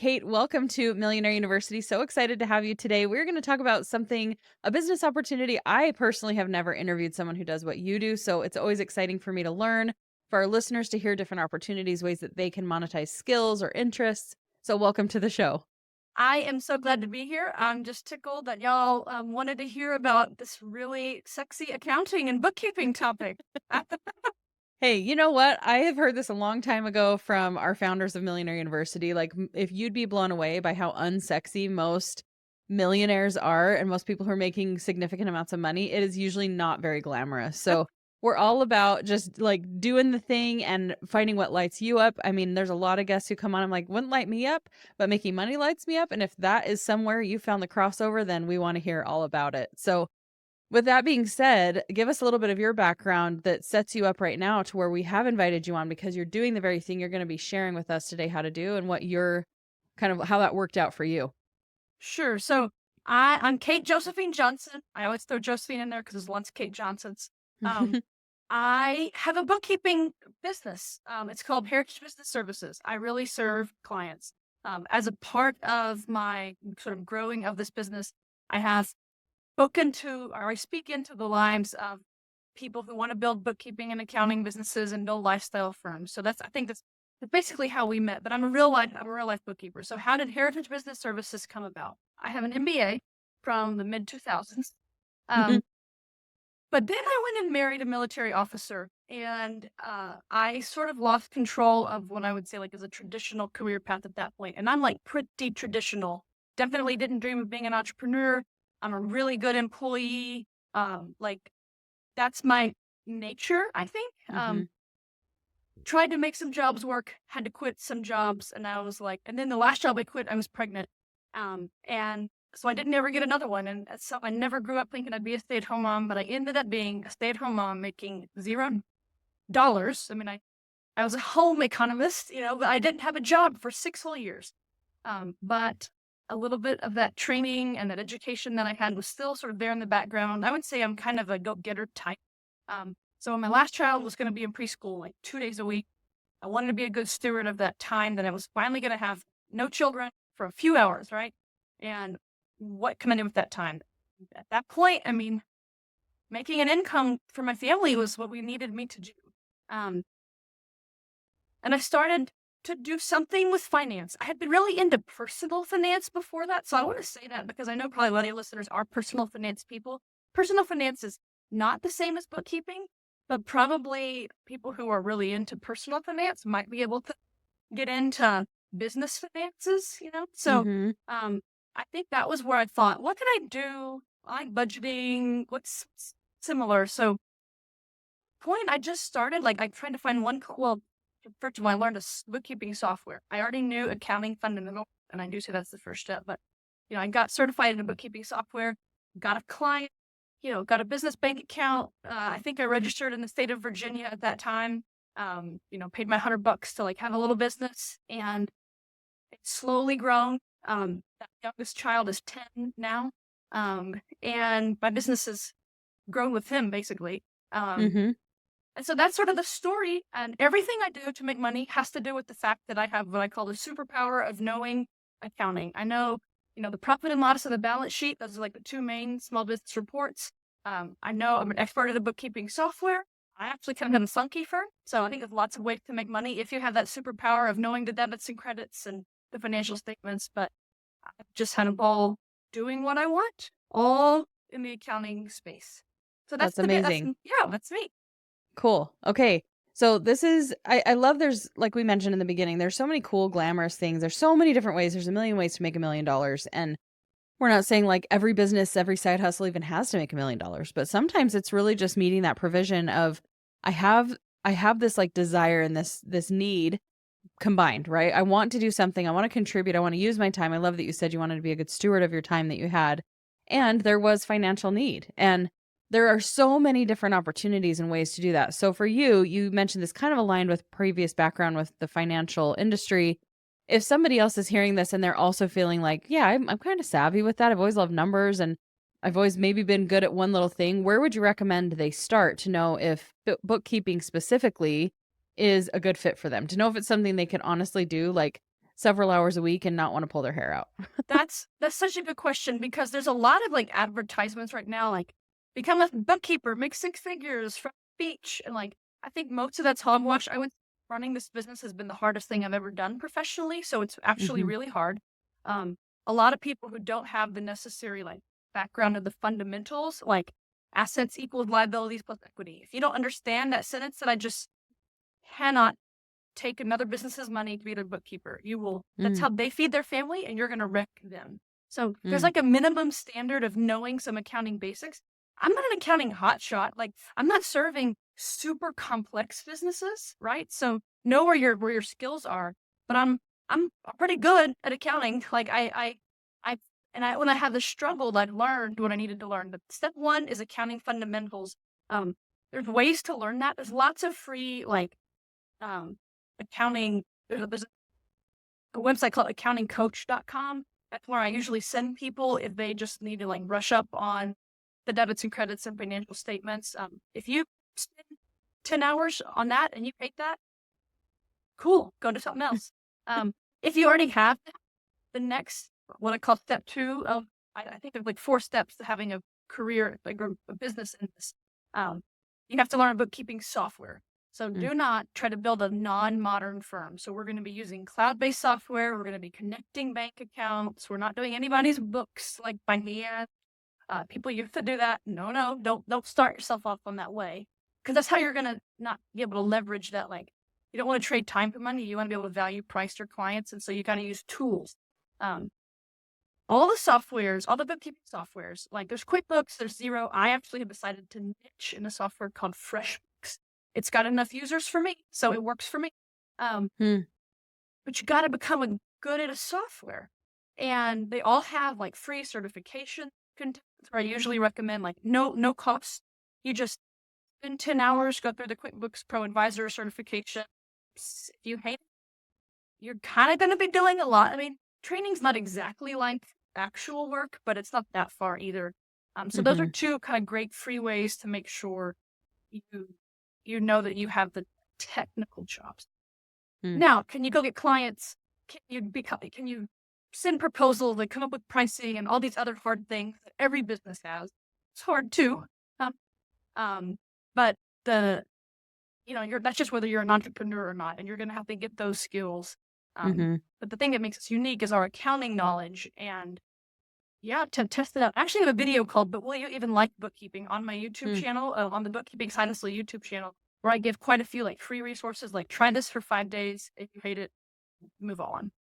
Kate, welcome to Millionaire University. So excited to have you today. We're going to talk about a business opportunity. I personally have never interviewed someone who does what you do. So it's always exciting for me to learn, for our listeners to hear different opportunities, ways that they can monetize skills or interests. So welcome to the show. I am so glad to be here. I'm just tickled that y'all wanted to hear about this really sexy accounting and bookkeeping topic. Hey, you know what? I have heard this a long time ago from our founders of Millionaire University. Like, if you'd be blown away by how unsexy most millionaires are and most people who are making significant amounts of money, it is usually not very glamorous. So, we're all about just like doing the thing and finding what lights you up. I mean, there's a lot of guests who come on. I'm like, wouldn't light me up, but making money lights me up. And if that is somewhere you found the crossover, then we want to hear all about it. So, with that being said, give us a little bit of your background that sets you up right now to where we have invited you on because you're doing the very thing you're going to be sharing with us today how to do and what your kind of how that worked out for you. Sure. So I'm Kate Josephine Johnson. I always throw Josephine in there because there's once Kate Johnsons. I have a bookkeeping business. It's called Heritage Business Services. I really serve clients. As a part of my sort of growing of this business, I have I speak into the lives of people who want to build bookkeeping and accounting businesses and build lifestyle firms. So I think that's basically how we met. But I'm a real life bookkeeper. So how did Heritage Business Services come about? I have an MBA from the mid 2000s. But then I went and married a military officer, and I sort of lost control of what I would say like is a traditional career path at that point. And I'm like pretty traditional. Definitely didn't dream of being an entrepreneur. I'm a really good employee. Like that's my nature, I think. Tried to make some jobs work, had to quit some jobs. And I was like, and then the last job I quit, I was pregnant. And so I didn't ever get another one. And so I never grew up thinking I'd be a stay-at-home mom, but I ended up being a stay-at-home mom making $0. I mean, I was a home economist, but I didn't have a job for 6 whole years. But a little bit of that training and that education that I had was still sort of there in the background. I would say I'm kind of a go-getter type. So when my last child was going to be in preschool, like 2 days a week, I wanted to be a good steward of that time that I was finally going to have no children for a few hours, right? And what can I do with that time? At that point, I mean, making an income for my family was what we needed me to do. And I started to do something with finance. I had been really into personal finance before that. So I want to say that because I know probably a lot of your listeners are personal finance people. Personal finance is not the same as bookkeeping, but probably people who are really into personal finance might be able to get into business finances, So I think that was where I thought, what can I do? I like budgeting. What's similar? So I just started, I tried to find first of all, I learned a bookkeeping software. I already knew accounting fundamental, and I do say that's the first step. But, I got certified in a bookkeeping software, got a client, got a business bank account. I think I registered in the state of Virginia at that time, paid my $100 to have a little business, and it's slowly grown. That youngest child is 10 now. And my business has grown with him basically. And so that's sort of the story. And everything I do to make money has to do with the fact that I have what I call the superpower of knowing accounting. I know, the profit and loss of the balance sheet. Those are like the two main small business reports. I know I'm an expert at the bookkeeping software. I actually kind of have a funky firm. So I think there's lots of ways to make money if you have that superpower of knowing the debits and credits and the financial statements. But I've just had a ball doing what I want, all in the accounting space. So that's amazing. That's me. Cool. Okay. So this is, I love there's, like we mentioned in the beginning, there's so many cool, glamorous things. There's so many different ways. There's a million ways to make $1 million. And we're not saying like every business, every side hustle even has to make $1 million, but sometimes it's really just meeting that provision of, I have this like desire and this need combined, right? I want to do something. I want to contribute. I want to use my time. I love that you said you wanted to be a good steward of your time that you had. And there was financial need. And there are so many different opportunities and ways to do that. So for you, you mentioned this kind of aligned with previous background with the financial industry. If somebody else is hearing this and they're also feeling like, yeah, I'm kind of savvy with that. I've always loved numbers and I've always maybe been good at one little thing. Where would you recommend they start to know if bookkeeping specifically is a good fit for them? To know if it's something they can honestly do. Like several hours a week and not want to pull their hair out? That's such a good question, because there's a lot of like advertisements right now, like become a bookkeeper, make six figures from the beach. And like, I think most of that's hogwash. Running this business has been the hardest thing I've ever done professionally. So it's actually Mhm. really hard. A lot of people who don't have the necessary like background of the fundamentals, like assets equals liabilities plus equity. If you don't understand that sentence that I just cannot take another business's money to be their bookkeeper. You will, that's Mm, how they feed their family, and you're going to wreck them. So there's mm, like a minimum standard of knowing some accounting basics. I'm not an accounting hotshot. Like, I'm not serving super complex businesses, right? So know where your skills are, but I'm pretty good at accounting. Like I when I had the struggle, I learned what I needed to learn. But step one is accounting fundamentals. Um, there's ways to learn that. There's lots of free like um, accounting. There's a website called accountingcoach.com. That's where I usually send people if they just need to like brush up on the debits and credits and financial statements. If you spend 10 hours on that and you hate that, cool, go to something else. If you already have that, the next, what I call step two of, I think there's like 4 steps to having a career, like a business in this. Um, you have to learn bookkeeping software. So mm. do not try to build a non-modern firm. So we're going to be using cloud-based software. We're going to be connecting bank accounts. We're not doing anybody's books like by hand. People used to do that. No, don't start yourself off on that way, because that's how you're going to not be able to leverage that. Like, you don't want to trade time for money. You want to be able to value price your clients. And so you got to use tools. Um, all the softwares, all the bookkeeping softwares, like there's QuickBooks, there's Xero. I actually have decided to niche in a software called FreshBooks. It's got enough users for me, so it works for me. Um, Hmm. but you got to become good at a software. And they all have like free certification content, where I usually recommend like no cost. You just spend 10 hours, go through the QuickBooks Pro Advisor certification. If you hate it, you're kind of going to be doing a lot. I mean, training's not exactly like actual work, but it's not that far either. So those are Mhm. 2 kind of great free ways to make sure you you know that you have the technical chops. Mm. Now, can you go get clients? Can you send proposals and come up with pricing and all these other hard things that every business has? It's hard too. Um, but the that's just whether you're an entrepreneur or not, and you're going to have to get those skills. Mhm. But the thing that makes us unique is our accounting knowledge. And yeah, to test it out. I actually have a video called "But Will You Even Like Bookkeeping" on my YouTube Mm. channel, on the Bookkeeping Side Hustle YouTube channel, where I give quite a few like free resources, like try this for 5 days. If you hate it, move on.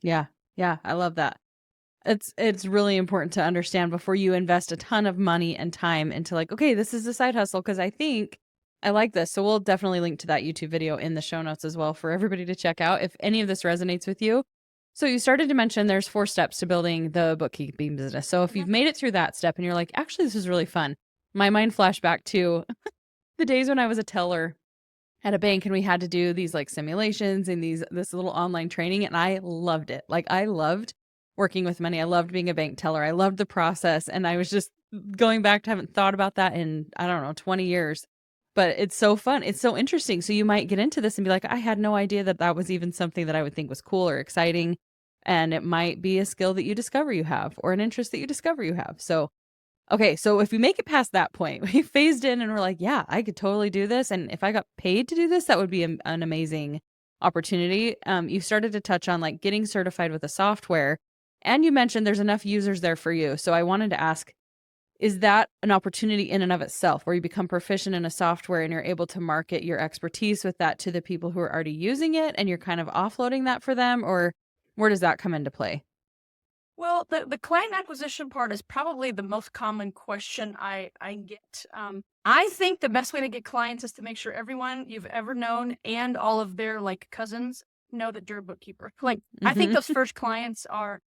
Yeah. Yeah, I love that. It's really important to understand before you invest a ton of money and time into like, okay, this is a side hustle because I think I like this. So we'll definitely link to that YouTube video in the show notes as well for everybody to check out if any of this resonates with you. So you started to mention there's 4 steps to building the bookkeeping business. So if Mhm. you've made it through that step and you're like, actually, this is really fun. My mind flashed back to the days when I was a teller at a bank and we had to do these like simulations and this little online training and I loved it. Like I loved working with money. I loved being a bank teller. I loved the process and I was just going back to haven't thought about that in I don't know 20 years. But it's so fun. It's so interesting. So you might get into this and be like I had no idea that that was even something that I would think was cool or exciting and it might be a skill that you discover you have or an interest that you discover you have. So okay, so if we make it past that point, we phased in and we're like, yeah, I could totally do this. And if I got paid to do this, that would be an amazing opportunity. You started to touch on like getting certified with a software, and you mentioned there's enough users there for you. So I wanted to ask, is that an opportunity in and of itself where you become proficient in a software and you're able to market your expertise with that to the people who are already using it and you're kind of offloading that for them? Or where does that come into play? Well, the client acquisition part is probably the most common question I get. I think the best way to get clients is to make sure everyone you've ever known and all of their like cousins know that you're a bookkeeper. Like, I think Hmm. those first clients are,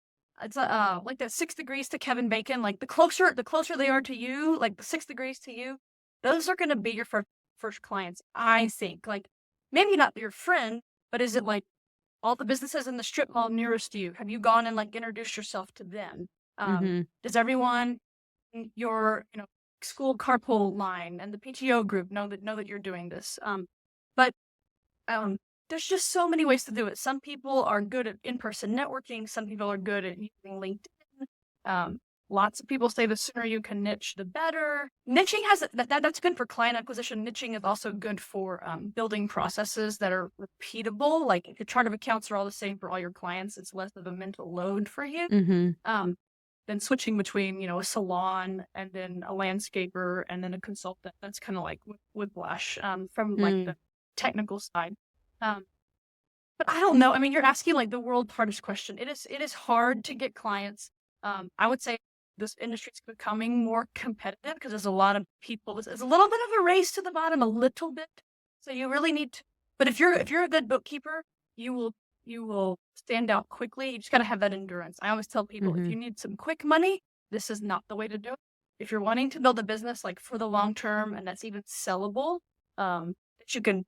it's like the 6 degrees to Kevin Bacon. Like the closer they are to you, like the 6 degrees to you, those are going to be your first clients. I think, like, maybe not your friend, but is it like all the businesses in the strip mall nearest to you? Have you gone and like introduced yourself to them? Hmm. Does everyone in your school carpool line and the PTO group know that you're doing this? But um, there's just so many ways to do it. Some people are good at in-person networking. Some people are good at using LinkedIn. Lots of people say the sooner you can niche, the better. Niching that's good for client acquisition. Niching is also good for building processes that are repeatable. Like if your chart of accounts are all the same for all your clients, it's less of a mental load for you. Than switching between, a salon and then a landscaper and then a consultant. That's kind of like whiplash from like the technical side. But I don't know. I mean, you're asking like the world's hardest question. It is hard to get clients. I would say this industry is becoming more competitive because there's a lot of people. There's a little bit of a race to the bottom, a little bit. So you really need to. But if you're a good bookkeeper, you will stand out quickly. You just got to have that endurance. I always tell people, if you need some quick money, this is not the way to do it. If you're wanting to build a business like for the long term, and that's even sellable, that you can,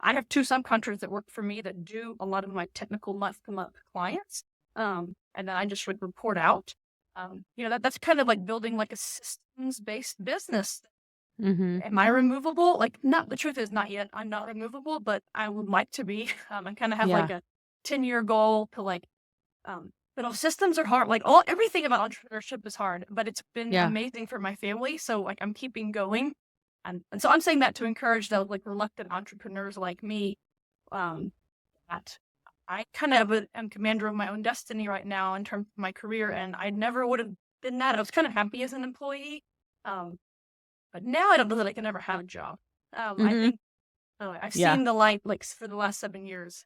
I have 2 subcontractors that work for me that do a lot of my technical month-to-month clients. And then I just would report out. That's kind of like building like a systems-based business. Am I removable? Like, the truth is not yet. I'm not removable, but I would like to be. I kind of have like a 10-year goal to like, but systems are hard. Like everything about entrepreneurship is hard, but it's been amazing for my family. So like I'm keeping going. And so I'm saying that to encourage those like reluctant entrepreneurs like me, that I kind of am commander of my own destiny right now in terms of my career. And I never would have been that. I was kind of happy as an employee. But now I don't know that I can ever have a job. I think I've seen the light like for the last 7 years.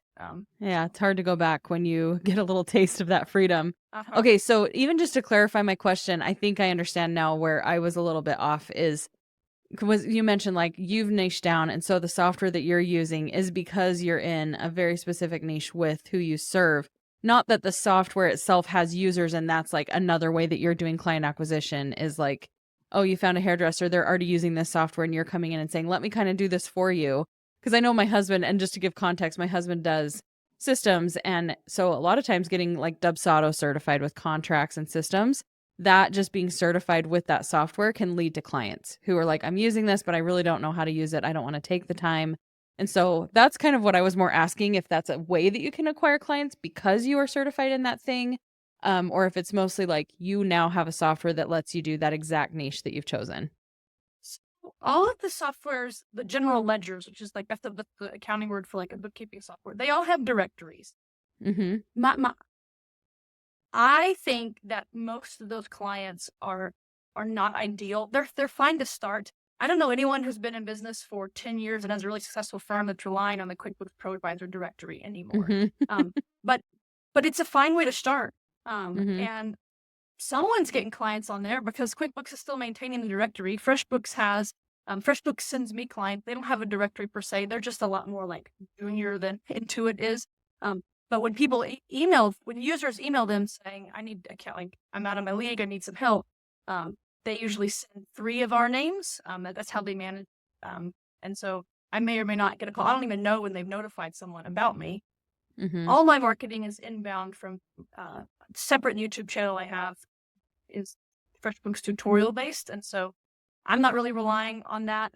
Yeah, it's hard to go back when you get a little taste of that freedom. Okay, so even just to clarify my question, I think I understand now where I was a little bit off is you mentioned like you've niched down, and so the software that you're using is because you're in a very specific niche with who you serve. Not that the software itself has users, and that's like another way that you're doing client acquisition is like, oh, you found a hairdresser, they're already using this software, and you're coming in and saying, let me kind of do this for you. Because I know my husband, and just to give context, my husband does systems, and so a lot of times getting like Dubsado certified with contracts and systems, that just being certified with that software can lead to clients who are like, I'm using this, but I really don't know how to use it. I don't want to take the time. And so that's kind of what I was more asking, if that's a way that you can acquire clients because you are certified in that thing, or if it's mostly like you now have a software that lets you do that exact niche that you've chosen. So all of the softwares, the general ledgers, which is like that's the accounting word for like a bookkeeping software, they all have directories. I think that most of those clients are not ideal. They're fine to start. I don't know anyone who's been in business for 10 years and has a really successful firm that's relying on the QuickBooks Pro Advisor directory anymore. But it's a fine way to start. And someone's getting clients on there because QuickBooks is still maintaining the directory. FreshBooks sends me clients. They don't have a directory per se. They're just a lot more like junior than Intuit is. But when people when users email them saying, I need account, like I'm out of my league, I need some help, they usually send 3 of our names. That's how they manage. And so I may or may not get a call. I don't even know when they've notified someone about me. All my marketing is inbound from a separate YouTube channel I have is FreshBooks tutorial based. And so I'm not really relying on that.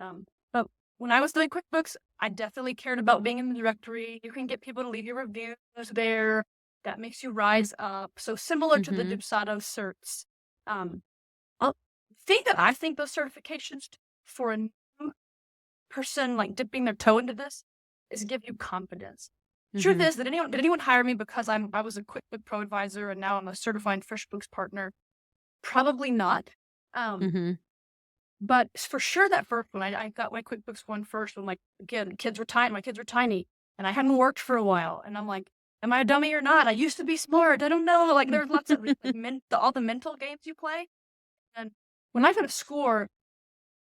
But when I was doing QuickBooks, I definitely cared about being in the directory. You can get people to leave your reviews there. That makes you rise up. So similar to the Dubsado certs. I think those certifications for a new person like dipping their toe into this is give you confidence. Truth is, did anyone hire me because I was a QuickBooks Pro Advisor and now I'm a certified FreshBooks partner? Probably not. But for sure that first one, I got my QuickBooks one first when my kids were tiny and I hadn't worked for a while. And I'm like, am I a dummy or not? I used to be smart. I don't know. Like there's lots of all the mental games you play. And when I got a score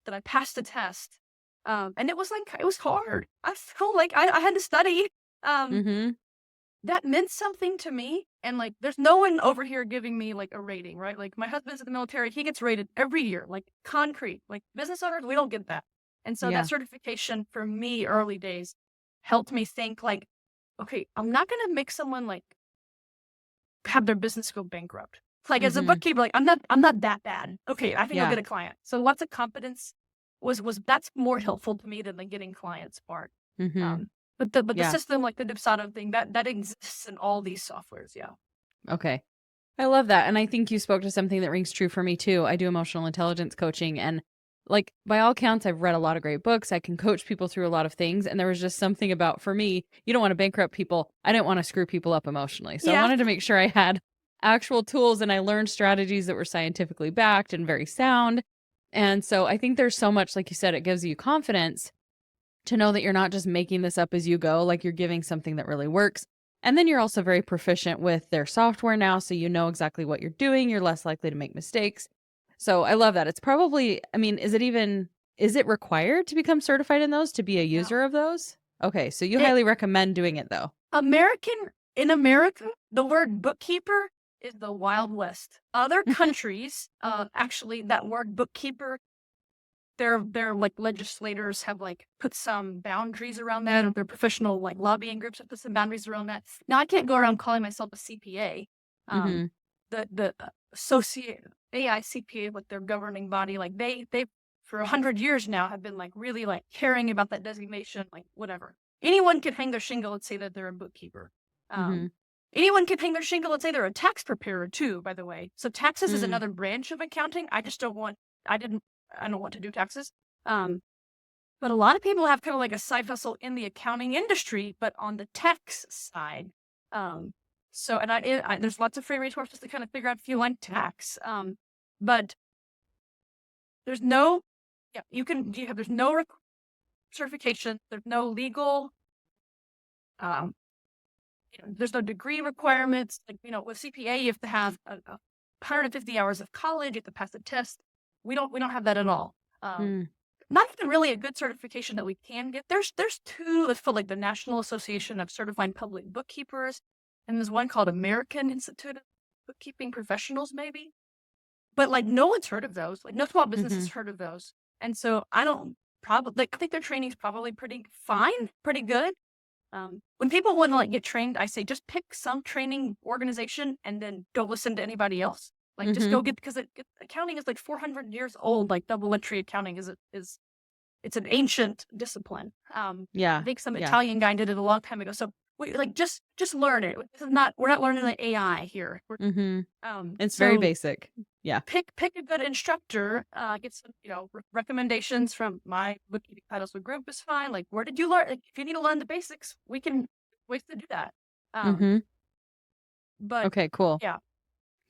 that I passed the test, and it was hard. I felt like I had to study. That meant something to me. And like, there's no one over here giving me like a rating, right? Like my husband's in the military. He gets rated every year, like concrete, like business owners, we don't get that. And so that certification for me early days helped me think like, okay, I'm not going to make someone like have their business go bankrupt. Like as a bookkeeper, like I'm not that bad. Okay. I think I'll get a client. So lots of confidence was that's more helpful to me than the getting clients part. But the Yeah. system, like the Dipsado thing, that exists in all these softwares. Yeah. Okay. I love that. And I think you spoke to something that rings true for me too. I do emotional intelligence coaching, and like by all counts, I've read a lot of great books. I can coach people through a lot of things. And there was just something about, for me, you don't want to bankrupt people. I didn't want to screw people up emotionally. So I Yeah. wanted to make sure I had actual tools, and I learned strategies that were scientifically backed and very sound. And so I think there's so much, like you said, it gives you confidence to know that you're not just making this up as you go, like you're giving something that really works. And then you're also very proficient with their software now, so you know exactly what you're doing. You're less likely to make mistakes. So I love that. It's probably, I mean, is it required to become certified in those to be a No. user of those? Okay, so you It, highly recommend doing it though. In America, the word bookkeeper is the Wild West. Other countries, actually, that word bookkeeper, their like legislators have like put some boundaries around that, or their professional like lobbying groups have put some boundaries around that. Now I can't go around calling myself a CPA. Mhm. The associate AICPA, like their governing body, like they for 100 years now have been like really like caring about that designation, like whatever. Anyone can hang their shingle and say that they're a bookkeeper. Mhm. Anyone can hang their shingle and say they're a tax preparer too, by the way. So taxes is Mm. another branch of accounting. I don't want to do taxes. But a lot of people have kind of like a side hustle in the accounting industry, but on the tax side. So, and there's lots of free resources to kind of figure out if you like tax. But there's no, yeah, there's no certification. There's no legal, um, there's no degree requirements. Like, with CPA, you have to have 150 hours of college. You have to pass the test. We don't have that at all. Mm. Not even really a good certification that we can get. There's two that's for like the National Association of Certified Public Bookkeepers, and there's one called American Institute of Bookkeeping Professionals, maybe. But like no one's heard of those. Like no small business has Mhm. heard of those. And so I think their training's probably pretty fine, pretty good. When people want to like get trained, I say just pick some training organization and then don't listen to anybody else. Like just Mhm. go because accounting is like 400 years old. Like double entry accounting is it's an ancient discipline. I Yeah. think some Yeah. Italian guy did it a long time ago. So we like just learn it. We're not learning the AI here. Mhm. It's very So basic. Yeah. pick a good instructor. Get some recommendations from my bookkeeping titles with group is fine. Like where did you learn? Like, if you need to learn the basics, we can ways to do that. Um, Mhm. but Okay, cool. yeah,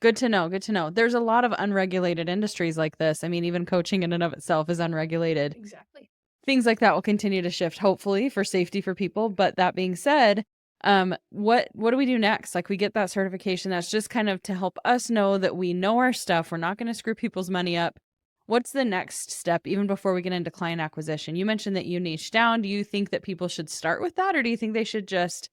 Good to know, good to know. There's a lot of unregulated industries like this. I mean, even coaching in and of itself is unregulated. exactly. Things like that will continue to shift, hopefully, for safety for people. But that being said, what do we do next? Like we get that certification that's just kind of to help us know that we know our stuff. We're not going to screw people's money up. What's the next step, even before we get into client acquisition? You mentioned that you niche down. Do you think that people should start with that, or do you think they should just,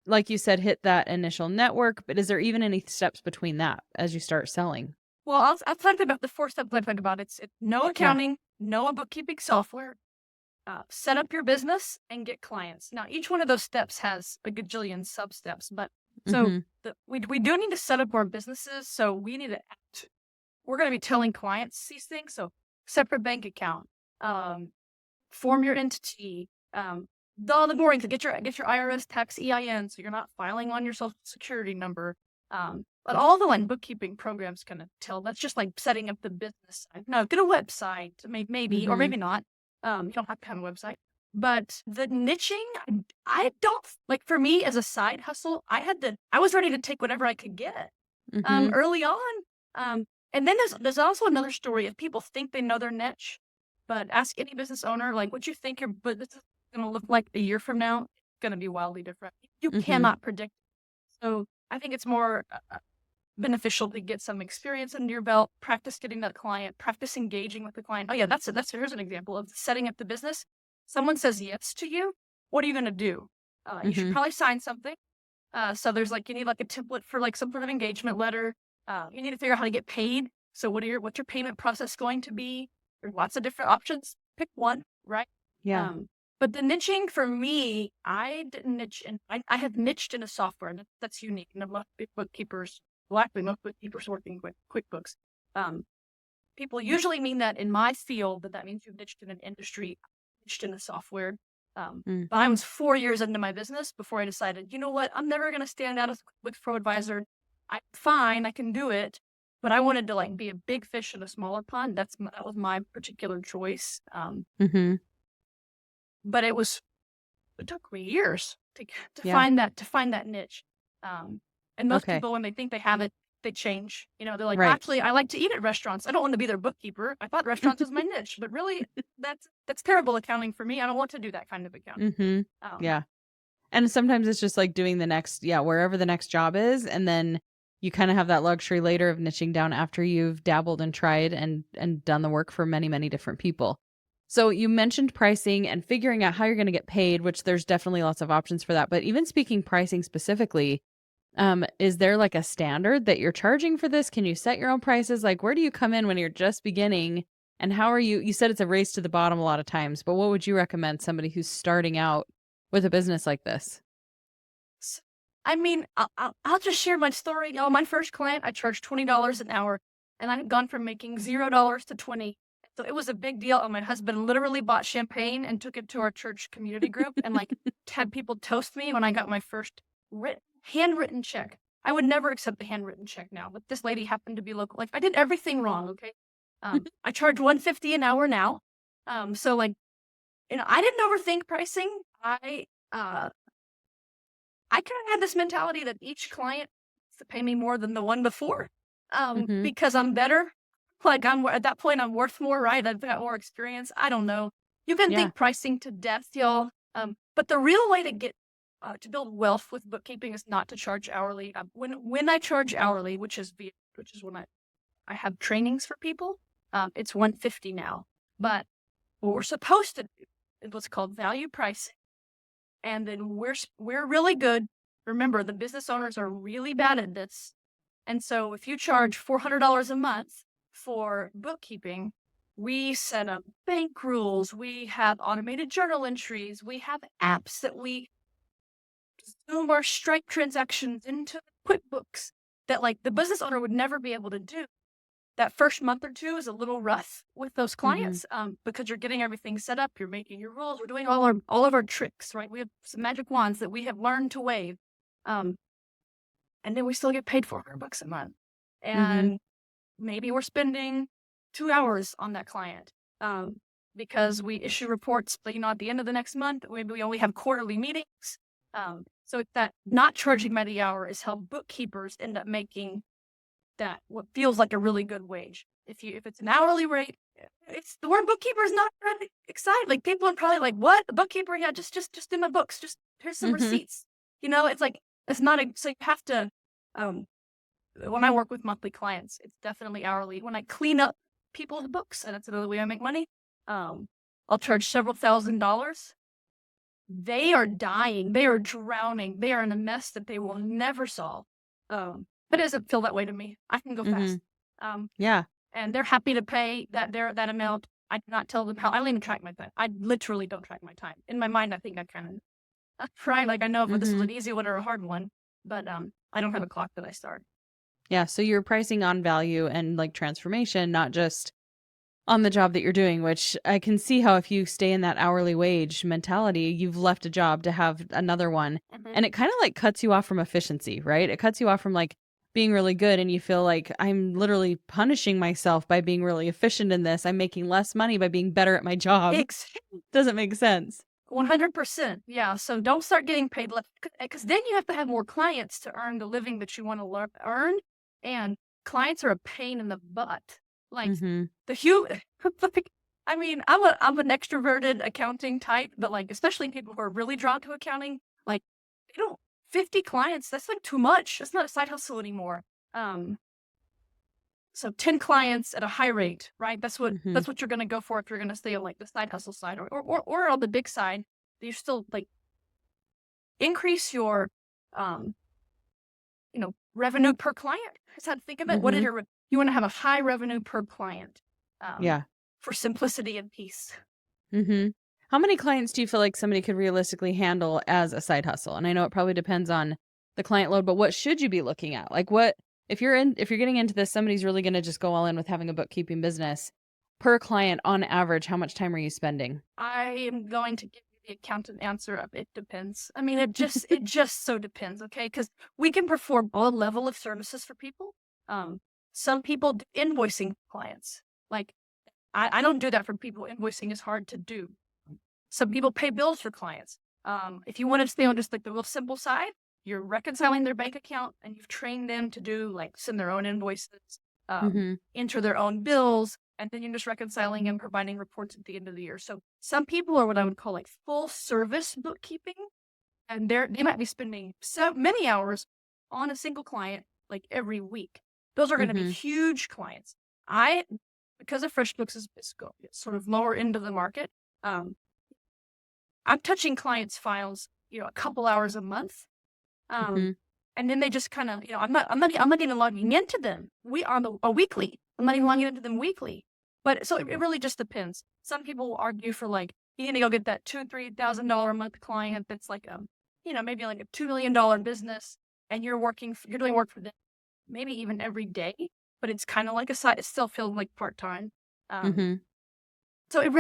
like you said, hit that initial network? But is there even any steps between that as you start selling? Well, I'll talk about the four steps I talked about. It's no Yeah. accounting, no bookkeeping software. Set up your business and get clients. Now, each one of those steps has a gajillion sub steps, but so Mm-hmm. we do need to set up our businesses. So we need to we're going to be telling clients these things. So separate bank account, form your entity, all the boring to get your IRS tax EIN, so you're not filing on your social security number. But all the like bookkeeping programs kind of tell. That's just like setting up the business side. No, get a website, maybe or Mm-hmm. maybe not. You don't have to have a website. But the niching, I don't like. For me as a side hustle, I was ready to take whatever I could get. Mm-hmm. Early on. And then there's also another story of people think they know their niche, but ask any business owner like what you think your business is going to look like a year from now. It's going to be wildly different. You Mm-hmm. cannot predict. So I think it's more beneficial to get some experience under your belt, practice getting that client, practice engaging with the client. Oh yeah, here's an example of setting up the business. Someone says yes to you. What are you going to do? You should Mm-hmm. probably sign something. So there's like, you need like a template for like some sort of engagement letter. You need to figure out how to get paid. So what's your payment process going to be? There's lots of different options. Pick one, right? Yeah. But the niching for me, I didn't niche, and I have niched in a software, and that's unique. And a lot of bookkeepers, actually most bookkeepers working with QuickBooks. People usually mean that in my field, that means you've niched in an industry, niched in a software. But I was 4 years into my business before I decided, you know what, I'm never going to stand out as with Pro Advisor. I'm fine, I can do it. But I wanted to like be a big fish in a smaller pond. That was my particular choice. Mm-hmm. But it took me years to Yeah. find that niche. And most Okay. people, when they think they have it, they change. You know, they're like, Right. actually, I like to eat at restaurants. I don't want to be their bookkeeper. I thought restaurants was my niche, but really, that's terrible accounting for me. I don't want to do that kind of accounting. Mm-hmm. Yeah. And sometimes it's just like doing the next, wherever the next job is. And then you kind of have that luxury later of niching down after you've dabbled and tried and done the work for many, many different people. So you mentioned pricing and figuring out how you're going to get paid, which there's definitely lots of options for that. But even speaking pricing specifically, is there like a standard that you're charging for this? Can you set your own prices? Like, where do you come in when you're just beginning? And how are you said it's a race to the bottom a lot of times, but what would you recommend somebody who's starting out with a business like this? I mean, I'll just share my story. Oh, my first client, I charged $20 an hour, and I've gone from making $0 to 20. So it was a big deal. And my husband literally bought champagne and took it to our church community group and like had people toast me when I got my first handwritten check. I would never accept a handwritten check now, but this lady happened to be local. Like I did everything wrong. Okay. I charge $150 an hour now. So like, you know, I didn't overthink pricing. I kind of had this mentality that each client has to pay me more than the one before, Mm-hmm. because I'm better. Like at that point, I'm worth more, right? I've got more experience. I don't know. You can Yeah. think pricing to death, y'all. But the real way to get to build wealth with bookkeeping is not to charge hourly. When I charge hourly, which is when I have trainings for people, it's $150 now. But what we're supposed to do is what's called value pricing, and then we're really good. Remember, the business owners are really bad at this, and so if you charge $400 a month for bookkeeping, we set up bank rules, we have automated journal entries, we have apps that we zoom our Stripe transactions into QuickBooks that like the business owner would never be able to do. That first month or two is a little rough with those clients, because you're getting everything set up, you're making your rules, we're doing all of our tricks, right? We have some magic wands that we have learned to wave. And then we still get paid $400 a month. And maybe we're spending 2 hours on that client, because we issue reports, but at the end of the next month, maybe we only have quarterly meetings. So that not charging by the hour is how bookkeepers end up making that what feels like a really good wage. If it's an hourly rate, it's the word bookkeeper is not really excited. Like people are probably like, "What, the bookkeeper? Yeah, just do my books. Just here's some receipts." It's like it's not so you have to. When I work with monthly clients, it's definitely hourly. When I clean up people's books, and that's another way I make money, I'll charge several $1,000s. They are dying. They are drowning. They are in a mess that they will never solve. But it doesn't feel that way to me. I can go fast. Yeah. And they're happy to pay that amount. I do not tell them how. I don't even track my time. I literally don't track my time. In my mind, I think I kind of try. Like I know if this is an easy one or a hard one, but I don't have a clock that I start. Yeah. So you're pricing on value and like transformation, not just on the job that you're doing, which I can see how if you stay in that hourly wage mentality, you've left a job to have another one. And it kind of like cuts you off from efficiency, right? It cuts you off from like being really good, and you feel like I'm literally punishing myself by being really efficient in this. I'm making less money by being better at my job. Doesn't make sense. 100%. Yeah. So don't start getting paid less, because then you have to have more clients to earn the living that you want to earn. And clients are a pain in the butt. Like I mean, I'm an extroverted accounting type, but like, especially people who are really drawn to accounting, like 50 clients, that's like too much. That's not a side hustle anymore. So 10 clients at a high rate, right? That's what you're going to go for if you're going to stay on like the side hustle side or on the big side. You still like increase your, revenue per client. That's how to think of it. What is you want to have a high revenue per client. For simplicity and peace. How many clients do you feel like somebody could realistically handle as a side hustle? And I know it probably depends on the client load, but what should you be looking at? Like what, if you're getting into this, somebody's really going to just go all in with having a bookkeeping business per client on average, how much time are you spending? I am going to give you the accountant answer of it depends. I mean, it just so depends, okay? Because we can perform all level of services for people. Some people do invoicing clients. Like I don't do that for people. Invoicing is hard to do. Some people pay bills for clients. If you want to stay on just like the real simple side, you're reconciling their bank account and you've trained them to do like send their own invoices, enter their own bills, and then you're just reconciling and providing reports at the end of the year. So some people are what I would call like full service bookkeeping, and they might be spending so many hours on a single client like every week. Those are going to be huge clients. Because of FreshBooks is sort of lower into the market, I'm touching clients' files, a couple hours a month. And then they just kind of, I'm not even logging into them. Weekly. I'm not even logging into them weekly. But so it really just depends. Some people will argue for like, you need to go get that $2,000-3,000 a month client that's like maybe like a $2 million business, and you're doing work for them maybe even every day, but it's kind of like a side. It still feels like part-time. So if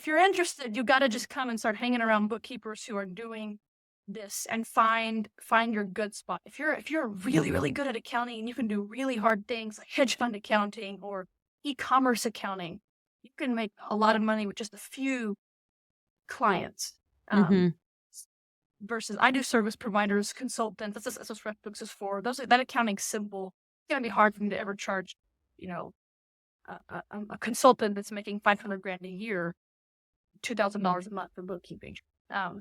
you're interested, you got to just come and start hanging around bookkeepers who are doing this and find your good spot. If you're really, really good at accounting and you can do really hard things like hedge fund accounting or e-commerce accounting, you can make a lot of money with just a few clients. Versus I do service providers, consultants. That's what FreshBooks is for. That accounting's simple. It's gonna be hard for me to ever charge, a consultant that's making $500,000 a year, $2,000 a month for bookkeeping.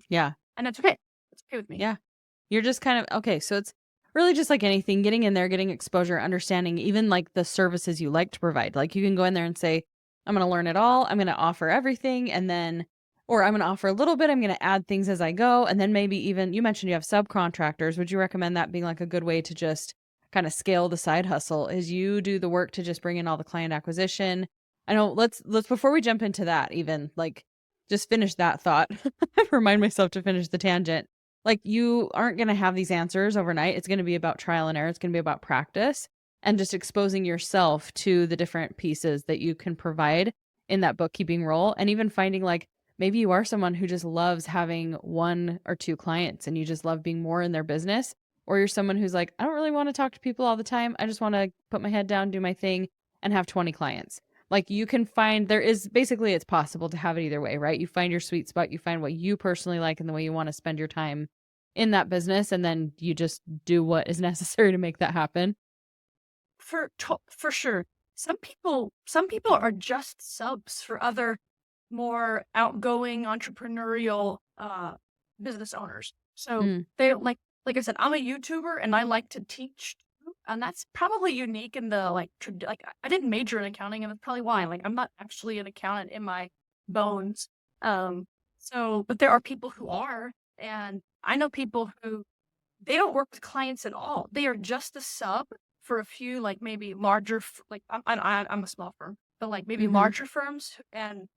Yeah. And that's okay. It's okay with me. Yeah. You're just kind of, okay, so it's really just like anything, getting in there, getting exposure, understanding even like the services you like to provide. Like you can go in there and say, I'm going to learn it all. I'm going to offer everything. And then, or I'm going to offer a little bit. I'm going to add things as I go. And then maybe even, you mentioned you have subcontractors. Would you recommend that being like a good way to just kind of scale the side hustle, is you do the work to just bring in all the client acquisition? I know, let's before we jump into that, even like just finish that thought. Remind myself to finish the tangent. Like you aren't going to have these answers overnight. It's going to be about trial and error. It's going to be about practice and just exposing yourself to the different pieces that you can provide in that bookkeeping role. And even finding like, maybe you are someone who just loves having 1 or 2 clients and you just love being more in their business. Or you're someone who's like, I don't really want to talk to people all the time. I just want to put my head down, do my thing, and have 20 clients. Like you can find, it's possible to have it either way, right? You find your sweet spot, you find what you personally like and the way you want to spend your time in that business, and then you just do what is necessary to make that happen. For sure. Some people are just subs for other more outgoing entrepreneurial business owners. So they like I said, I'm a YouTuber and I like to teach too, and that's probably unique in the like I didn't major in accounting, and that's probably why. Like I'm not actually an accountant in my bones. But there are people who are, and I know people who they don't work with clients at all. They are just a sub for a few, like maybe larger, I'm a small firm, but like maybe larger firms, and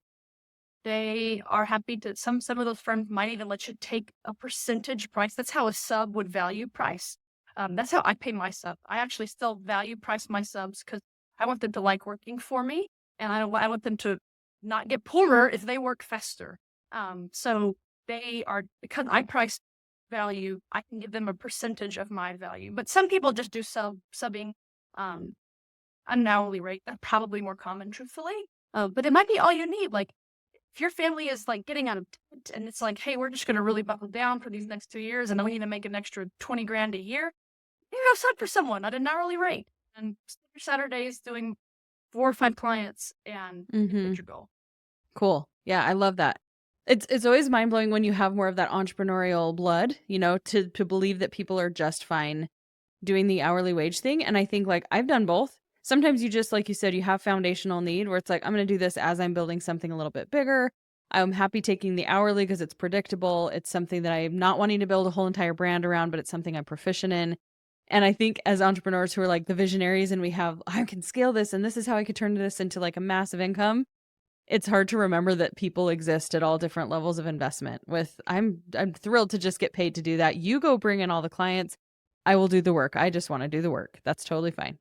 they are happy to, some of those firms might even let you take a percentage price. That's how a sub would value price. That's how I pay my sub. I actually still value price my subs because I want them to like working for me, and I want them to not get poorer if they work faster. So they are, because I price value, I can give them a percentage of my value. But some people just do subbing an hourly rate. That's probably more common, truthfully. But it might be all you need. Like if your family is like getting out of debt and it's like, hey, we're just going to really buckle down for these next 2 years and then we need to make an extra $20,000 a year, you go sub for someone at an hourly rate and spend your Saturdays doing 4 or 5 clients and hit your goal. Cool. Yeah, I love that. It's always mind-blowing when you have more of that entrepreneurial blood, to believe that people are just fine doing the hourly wage thing. And I think like I've done both. Sometimes you just, like you said, you have foundational need where it's like, I'm going to do this as I'm building something a little bit bigger. I'm happy taking the hourly because it's predictable. It's something that I'm not wanting to build a whole entire brand around, but it's something I'm proficient in. And I think as entrepreneurs who are like the visionaries and we have, I can scale this and this is how I could turn this into like a massive income. It's hard to remember that people exist at all different levels of investment. I'm thrilled to just get paid to do that. You go bring in all the clients. I will do the work. I just want to do the work. That's totally fine.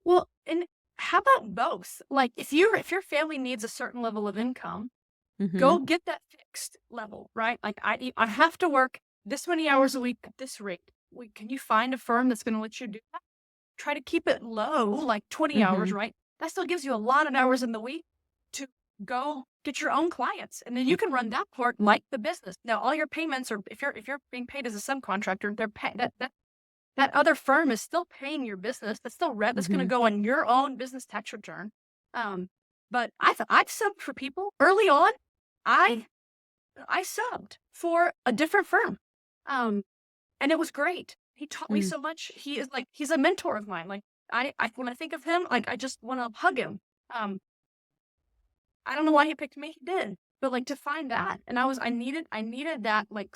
Well, and how about both? Like if your family needs a certain level of income, Mhm. Go get that fixed level, right? Like I have to work this many hours a week at this rate. Can you find a firm that's going to let you do that? Try to keep it low, like 20 hours, Mhm. right? That still gives you a lot of hours in the week to go get your own clients. And then you can run that part like the business. Now, all your payments are, if you're being paid as a subcontractor, that other firm is still paying your business. That's still that's going to Mhm. go on your own business tax return. Um, but I've subbed for people early on. I I subbed for a different firm. Um, and it was great. He taught me Mm. so much. He's a mentor of mine. Like when I think of him, like I just want to hug him. Um, I don't know why he picked me. He did, but like to find that, and I needed that like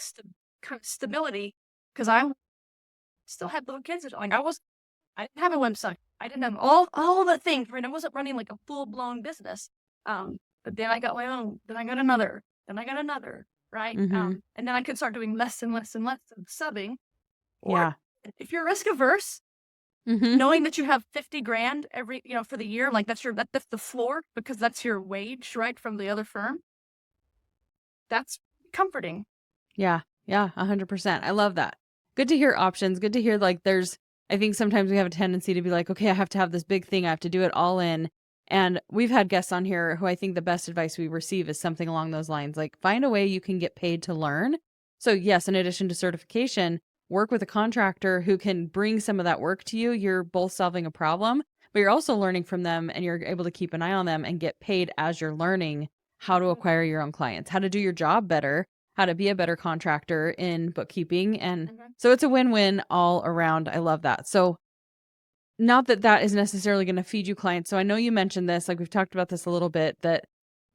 kind of stability because I still had little kids. Like I didn't have a website. I didn't have all the things. Right, I wasn't running like a full blown business. But then I got my own. Then I got another. Then I got another. Right. Mhm. And then I could start doing less and less and less of subbing. Or Yeah. if you're risk averse, Mhm. knowing that you have 50 grand for the year, like that's the floor because that's your wage, right, from the other firm. That's comforting. Yeah. Yeah, 100%. I love that. Good to hear options. Good to hear like I think sometimes we have a tendency to be like, okay, I have to have this big thing. I have to do it all in. And we've had guests on here who I think the best advice we receive is something along those lines, like find a way you can get paid to learn. So yes, in addition to certification, work with a contractor who can bring some of that work to you. You're both solving a problem, but you're also learning from them and you're able to keep an eye on them and get paid as you're learning how to Mhm, acquire your own clients, how to do your job better, how to be a better contractor in bookkeeping. And mhm, so it's a win-win all around. I love that. So not that that is necessarily going to feed you clients. So I know you mentioned this, like we've talked about this a little bit, that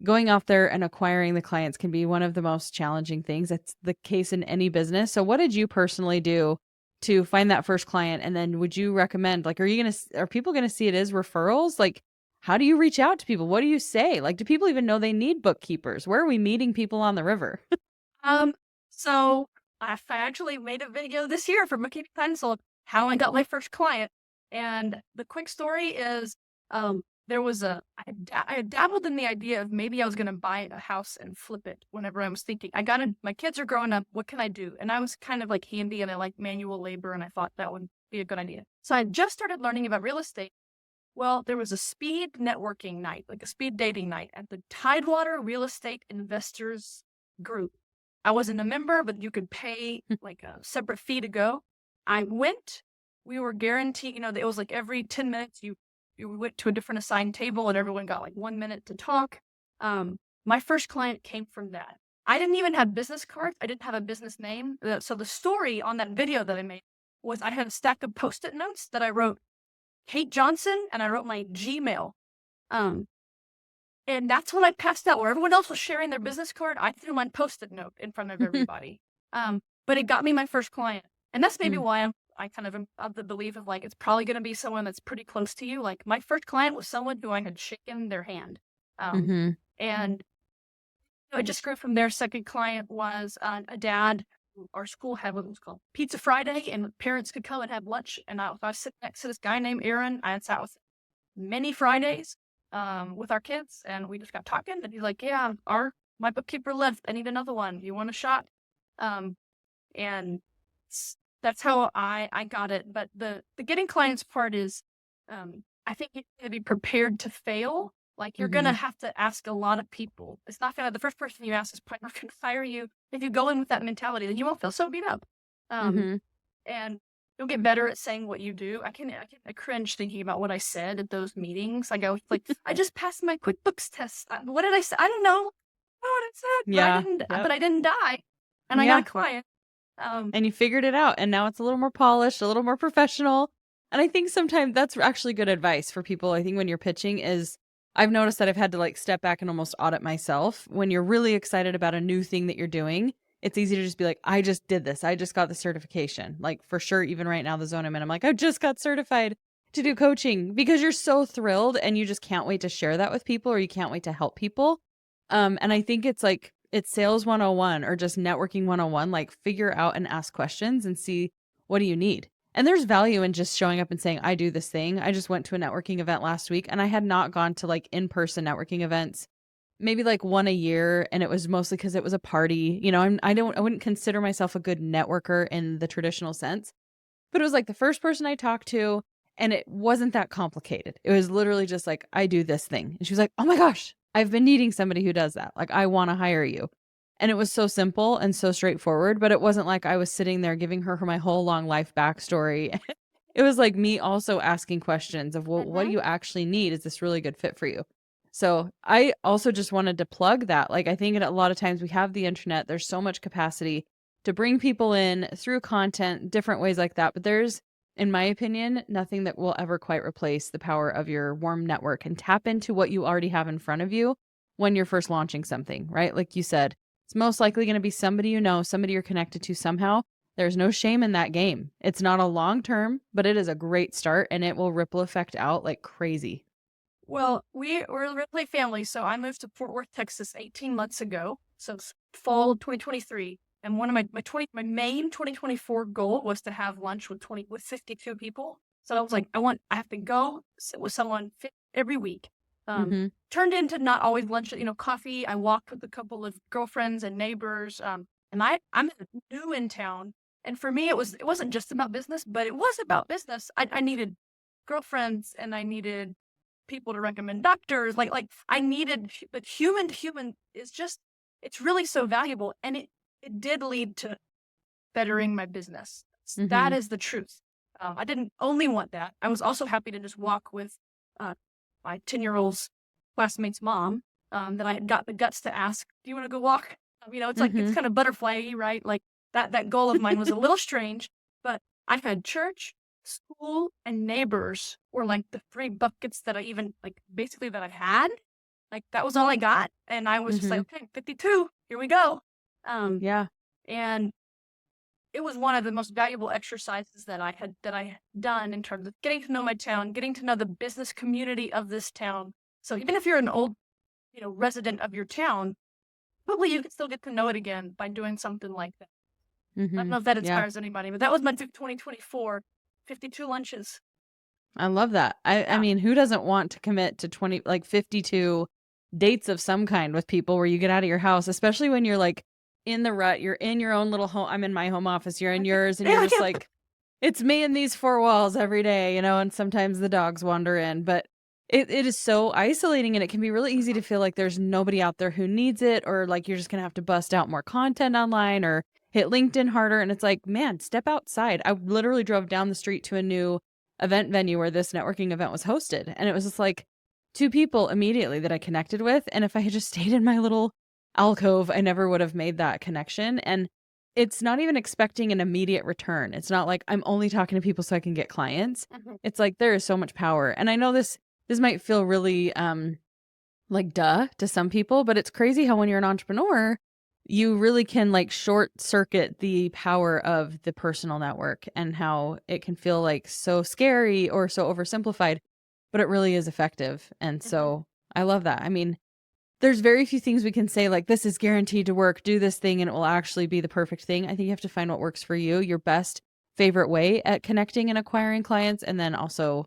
going out there and acquiring the clients can be one of the most challenging things. It's the case in any business. So what did you personally do to find that first client? And then would you recommend, like, are people going to see it as referrals? Like, how do you reach out to people? What do you say? Like, do people even know they need bookkeepers? Where are we meeting people on the river? Um, so I actually made a video this year for Bookkeeping Pencil, how I got my first client. And the quick story is, there was I had dabbled in the idea of maybe I was going to buy a house and flip it whenever I was thinking, my kids are growing up. What can I do? And I was kind of like handy and I like manual labor. And I thought that would be a good idea. So I just started learning about real estate. Well, there was a speed networking night, like a speed dating night at the Tidewater Real Estate Investors Group. I wasn't a member, but you could pay like a separate fee to go. I went. We were guaranteed, it was like every 10 minutes you went to a different assigned table and everyone got like 1 minute to talk. My first client came from that. I didn't even have business cards. I didn't have a business name. So the story on that video that I made was I had a stack of Post-it notes that I wrote Kate Johnson, and I wrote my Gmail. Um, and that's when I passed out. Where everyone else was sharing their business card, I threw my Post-it note in front of everybody. But it got me my first client, and that's maybe Mm, why I kind of am of the belief of like it's probably going to be someone that's pretty close to you. Like my first client was someone who I had shaken their hand, mhm. and I just grew from there. Second client was a dad. Our school had what was called Pizza Friday, and parents could come and have lunch. And I was sitting next to this guy named Aaron. I had sat with many Fridays with our kids, and we just got talking. And he's like, "Yeah, my bookkeeper left. I need another one. You want a shot?" Um, and that's how I got it. But the getting clients part is, I think you need to be prepared to fail. Like you're gonna Mhm. have to ask a lot of people. It's not gonna the first person you ask is probably not gonna hire you. If you go in with that mentality, then you won't feel so beat up. Um, Mhm. and you'll get better at saying what you do. I cringe thinking about what I said at those meetings. I go like, I just passed my QuickBooks test. What did I say? I don't know. I don't know what I said, but Yeah. Yep. I didn't die, and I got a Yeah. client. Um, And you figured it out, and now it's a little more polished, a little more professional. And I think sometimes that's actually good advice for people. I think when you're pitching is I've noticed that I've had to like step back and almost audit myself. When you're really excited about a new thing that you're doing, it's easy to just be like, I just did this. I just got the certification. Like for sure, even right now, the zone I'm in, I'm like, I just got certified to do coaching because you're so thrilled and you just can't wait to share that with people or you can't wait to help people. And I think it's like it's sales 101 or just networking 101, like figure out and ask questions and see what do you need. And there's value in just showing up and saying, I do this thing. I just went to a networking event last week and I had not gone to like in-person networking events maybe like one a year, and it was mostly because it was a party. You know, I wouldn't consider myself a good networker in the traditional sense, but it was like the first person I talked to, and it wasn't that complicated. It was literally just like, I do this thing. And she was like, oh my gosh, I've been needing somebody who does that. Like, I want to hire you. And it was so simple and so straightforward, but it wasn't like I was sitting there giving her my whole long life backstory. It was like me also asking questions of, well, what do Mm-hmm. you actually need? Is this really good fit for you? So I also just wanted to plug that. Like, I think a lot of times we have the internet, there's so much capacity to bring people in through content, different ways like that. But there's, in my opinion, nothing that will ever quite replace the power of your warm network and tap into what you already have in front of you when you're first launching something, right? Like you said, it's most likely going to be somebody you know, somebody you're connected to somehow. There's no shame in that game. It's not a long term, but it is a great start and it will ripple effect out like crazy. Well, we're a Ripley family, so I moved to Fort Worth, Texas 18 months ago. So it's fall of 2023. And one of my main 2024 goal was to have lunch with 52 people. So I was like, I have to go sit with someone every week. Mm-hmm. Turned into not always lunch, coffee. I walked with a couple of girlfriends and neighbors. And I'm new in town. And for me, it wasn't just about business, but it was about business. I needed girlfriends and I needed people to recommend doctors. Like I needed, but human to human is just, it's really so valuable. And it did lead to bettering my business. That Mm-hmm. is the truth. I didn't only want that. I was also happy to just walk with my 10-year-old's classmate's mom that I had got the guts to ask, do you want to go walk? It's like, it's Mm-hmm. kind of butterfly-y, right? Like that goal of mine was a little strange, but I had church, school, and neighbors were like the three buckets that I even like basically that I had. Like that was all I got. And I was just like, Mm-hmm. okay, 52, here we go. Um, Yeah. and it was one of the most valuable exercises that I had done in terms of getting to know my town, getting to know the business community of this town. So even if you're an old, resident of your town, hopefully you can still get to know it again by doing something like that. I don't Mm-hmm. know if that Yeah. inspires anybody, but that was my 2024, 52 lunches. I love that. I Yeah. mean, who doesn't want to commit to 20, like 52 dates of some kind with people where you get out of your house, especially when you're like in the rut, you're in your own little home. I'm in my home office, you're in yours, and you're just like, it's me and these four walls every day, and sometimes the dogs wander in, but it is so isolating and it can be really easy to feel like there's nobody out there who needs it, or like you're just going to have to bust out more content online or hit LinkedIn harder. And it's like, man, step outside. I literally drove down the street to a new event venue where this networking event was hosted. And it was just like two people immediately that I connected with. And if I had just stayed in my little alcove, I never would have made that connection. And it's not even expecting an immediate return. It's not like I'm only talking to people so I can get clients. Mhm. It's like there is so much power. And I know this might feel really like duh to some people, but it's crazy how when you're an entrepreneur, you really can like short circuit the power of the personal network and how it can feel like so scary or so oversimplified, but it really is effective. And Mhm. so I love that. I mean, there's very few things we can say like this is guaranteed to work, do this thing and it will actually be the perfect thing. I think you have to find what works for you, your best favorite way at connecting and acquiring clients, and then also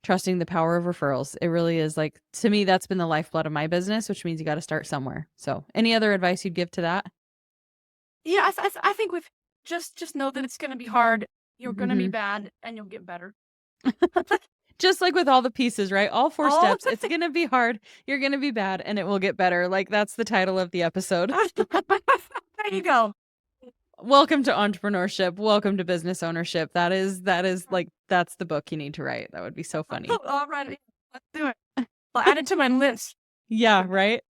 trusting the power of referrals. It really is like, to me, that's been the lifeblood of my business, which means you got to start somewhere. So, any other advice you'd give to that? Yeah, I think we've just know that it's going to be hard. You're going to be Hmm. bad and you'll get better. Just like with all the pieces, right? All four All steps. It's going to be hard. You're going to be bad and it will get better. Like that's the title of the episode. there you go. Welcome to entrepreneurship. Welcome to business ownership. That is like, that's the book you need to write. That would be so funny. All right, let's do it. I'll add it to my list. Yeah, right?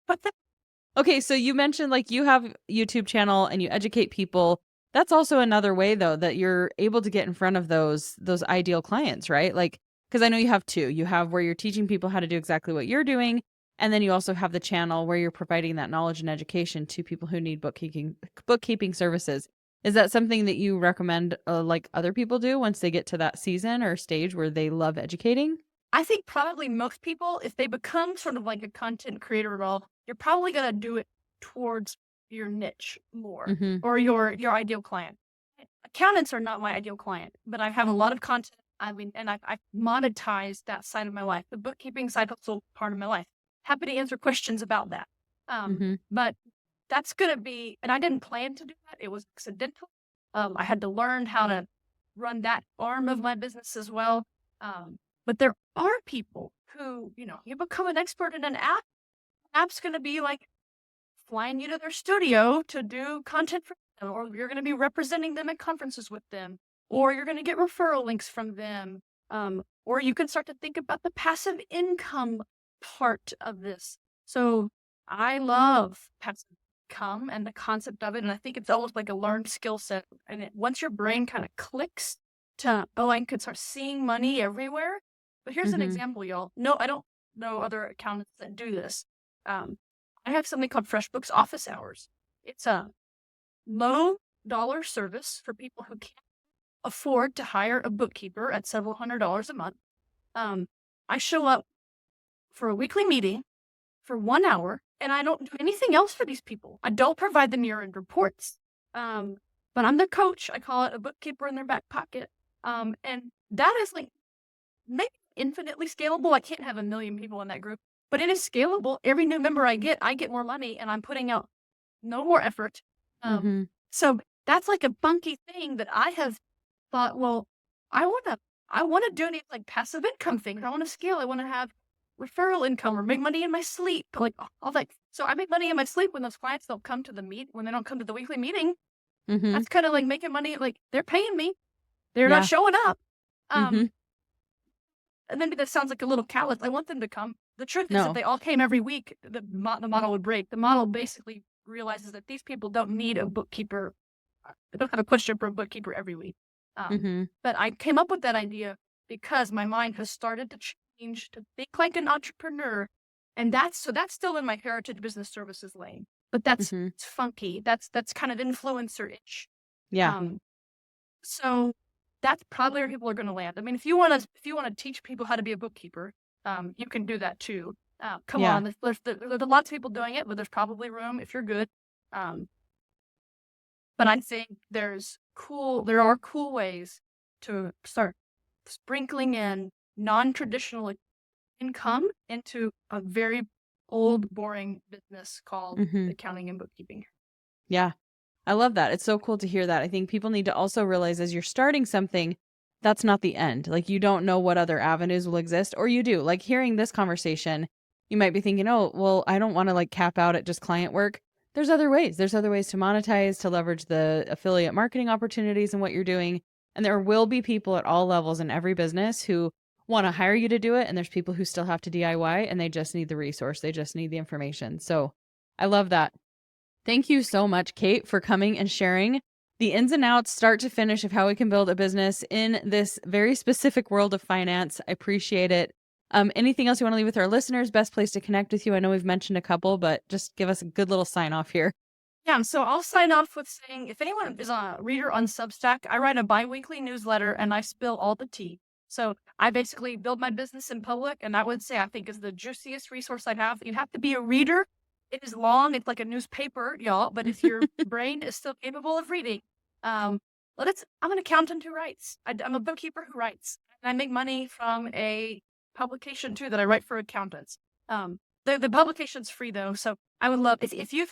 Okay, so you mentioned like you have YouTube channel and you educate people. That's also another way though that you're able to get in front of those ideal clients, right? Like because I know you have two. You have where you're teaching people how to do exactly what you're doing, and then you also have the channel where you're providing that knowledge and education to people who need bookkeeping services. Is that something that you recommend like other people do once they get to that season or stage where they love educating? I think probably most people, if they become sort of like a content creator role, you're probably going to do it towards your niche more Mhm. or your ideal client. Accountants are not my ideal client, but I have a lot of content. I mean, and I've monetized that side of my life. The bookkeeping side also part of my life. Happy to answer questions about that. But that's going to be, and I didn't plan to do that. It was accidental. I had to learn how to run that arm of my business as well. But there are people who, you become an expert in an app. App's going to be like flying you to their studio to do content for them, or you're going to be representing them at conferences with them, or you're going to get referral links from them. Or you can start to think about the passive income part of this. So I love passive income and the concept of it. And I think it's almost like a learned skill set. And once your brain kind of clicks to, I can start seeing money everywhere. But here's an example, y'all. No, I don't know other accountants that do this. I have something called FreshBooks Office Hours. It's a low dollar service for people who can't afford to hire a bookkeeper at several $100s a month. I show up for a weekly meeting for 1 hour, and I don't do anything else for these people. I don't provide them year-end reports, but I'm their coach. I call it a bookkeeper in their back pocket. And that is like maybe infinitely scalable. I can't have 1 million people in that group, but it is scalable. Every new member I get more money, and I'm putting out no more effort. So that's like a funky thing that I have thought, well, I want to do any like passive income things. I want to scale. I want to have referral income or make money in my sleep, like all that. So I make money in my sleep when those clients don't come to the when they don't come to the weekly meeting. That's kind of like making money. Like they're paying me, they're not showing up. And then that sounds like a little callous. I want them to come. The truth is, if they all came every week, the model would break. The model basically realizes that these people don't need a bookkeeper. They don't have a question for a bookkeeper every week. But I came up with that idea because my mind has started to change to think like an entrepreneur. And that's still in my heritage business services lane, but that's it's funky. That's kind of influencer-ish. Yeah. So that's probably where people are going to land. I mean, if you want to teach people how to be a bookkeeper, you can do that too. Come on, there's lots of people doing it, but there's probably room if you're good. But I think there are cool ways to start sprinkling in non-traditional income into a very old, boring business called accounting and bookkeeping. Yeah. I love that. It's so cool to hear that. I think people need to also realize as you're starting something, that's not the end. Like you don't know what other avenues will exist, or you do. Like hearing this conversation, you might be thinking, oh, well, I don't want to like cap out at just client work. There's other ways. There's other ways to monetize, to leverage the affiliate marketing opportunities and what you're doing. And there will be people at all levels in every business who want to hire you to do it. And there's people who still have to DIY and they just need the resource. They just need the information. So I love that. Thank you so much, Kate, for coming and sharing the ins and outs, start to finish, of how we can build a business in this very specific world of finance. I appreciate it. Anything else you want to leave with our listeners? Best place to connect with you? I know we've mentioned a couple, but just give us a good little sign off here. Yeah, so I'll sign off with saying, if anyone is a reader on Substack, I write a bi-weekly newsletter and I spill all the tea. So I basically build my business in public, and I would say I think is the juiciest resource I have. You have to be a reader. It is long. It's like a newspaper, y'all. But if your brain is still capable of reading, I'm an accountant who writes. I'm a bookkeeper who writes. And I make money from a publication too that I write for accountants. The publication's free though, so I would love if you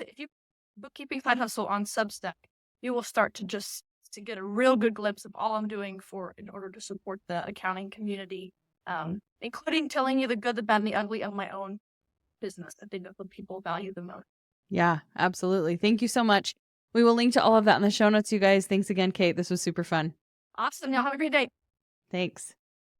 bookkeeping side hustle on Substack, you will start to get a real good glimpse of all I'm doing in order to support the accounting community, including telling you the good, the bad, and the ugly of my own business. I think that's what people value the most. Yeah, absolutely. Thank you so much. We will link to all of that in the show notes, you guys. Thanks again, Kate. This was super fun. Awesome. Y'all have a great day. Thanks.